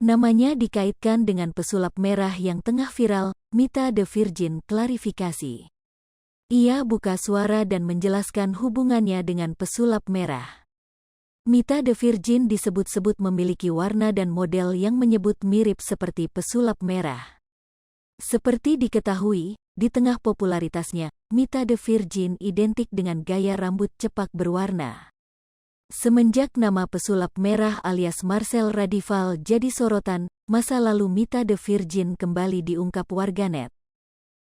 Namanya dikaitkan dengan pesulap merah yang tengah viral, Mita The Virgin klarifikasi. Ia buka suara dan menjelaskan hubungannya dengan pesulap merah. Mita The Virgin disebut-sebut memiliki warna dan model yang menyebut mirip seperti pesulap merah. Seperti diketahui, di tengah popularitasnya, Mita The Virgin identik dengan gaya rambut cepak berwarna. Semenjak nama pesulap merah alias Marcel Radival jadi sorotan, masa lalu Mita The Virgin kembali diungkap warganet.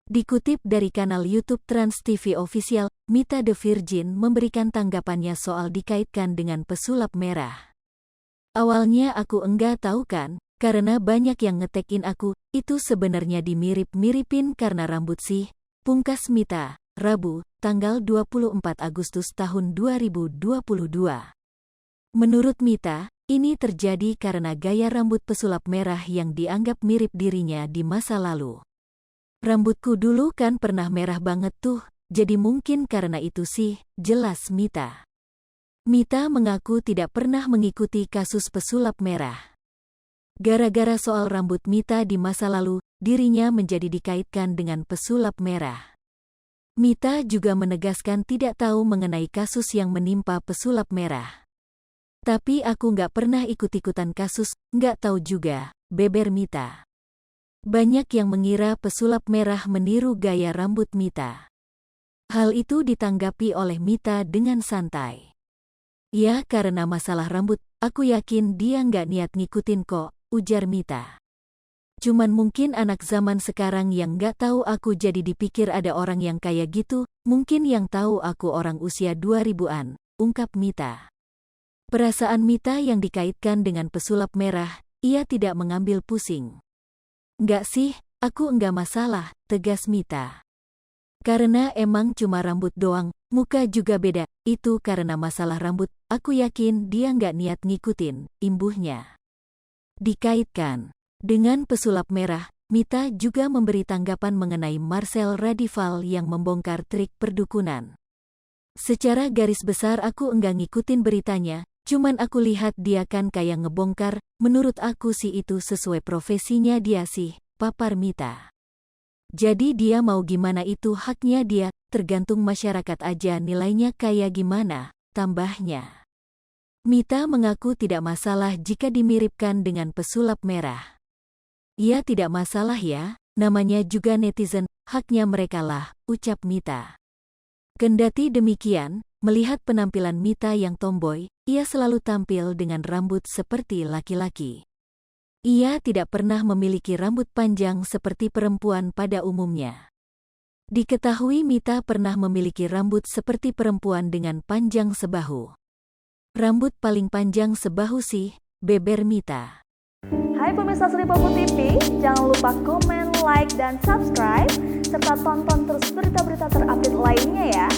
Dikutip dari kanal YouTube Trans TV Official, Mita The Virgin memberikan tanggapannya soal dikaitkan dengan pesulap merah. Awalnya aku enggak tahu kan, karena banyak yang ngetekin aku, itu sebenarnya dimirip-miripin karena rambut sih, pungkas Mita, Rabu, tanggal 24 Agustus tahun 2022. Menurut Mita, ini terjadi karena gaya rambut pesulap merah yang dianggap mirip dirinya di masa lalu. Rambutku dulu kan pernah merah banget tuh, jadi mungkin karena itu sih, jelas Mita. Mita mengaku tidak pernah mengikuti kasus pesulap merah. Gara-gara soal rambut Mita di masa lalu, dirinya menjadi dikaitkan dengan pesulap merah. Mita juga menegaskan tidak tahu mengenai kasus yang menimpa pesulap merah. Tapi aku nggak pernah ikut-ikutan kasus, nggak tahu juga, beber Mita. Banyak yang mengira pesulap merah meniru gaya rambut Mita. Hal itu ditanggapi oleh Mita dengan santai. Ya karena masalah rambut, aku yakin dia nggak niat ngikutin kok, ujar Mita. Cuman mungkin anak zaman sekarang yang nggak tahu aku jadi dipikir ada orang yang kayak gitu, mungkin yang tahu aku orang usia 2000-an, ungkap Mita. Perasaan Mita yang dikaitkan dengan pesulap merah, ia tidak mengambil pusing. Nggak sih, aku nggak masalah, tegas Mita. Karena emang cuma rambut doang, muka juga beda, itu karena masalah rambut, aku yakin dia nggak niat ngikutin, imbuhnya. Dikaitkan dengan pesulap merah, Mita juga memberi tanggapan mengenai Marcel Radival yang membongkar trik perdukunan. Secara garis besar aku enggak ngikutin beritanya, cuman aku lihat dia kan kayak ngebongkar, menurut aku sih itu sesuai profesinya dia sih, papar Mita. Jadi dia mau gimana itu haknya dia, tergantung masyarakat aja nilainya kayak gimana, tambahnya. Mita mengaku tidak masalah jika dimiripkan dengan pesulap merah. Ia tidak masalah ya, namanya juga netizen, haknya mereka lah, ucap Mita. Kendati demikian, melihat penampilan Mita yang tomboy, ia selalu tampil dengan rambut seperti laki-laki. Ia tidak pernah memiliki rambut panjang seperti perempuan pada umumnya. Diketahui Mita pernah memiliki rambut seperti perempuan dengan panjang sebahu. Rambut paling panjang sebahu sih, beber Mita. Hai pemirsa Sri Popo TV, jangan lupa komen, like, dan subscribe, serta tonton terus berita-berita terupdate lainnya ya.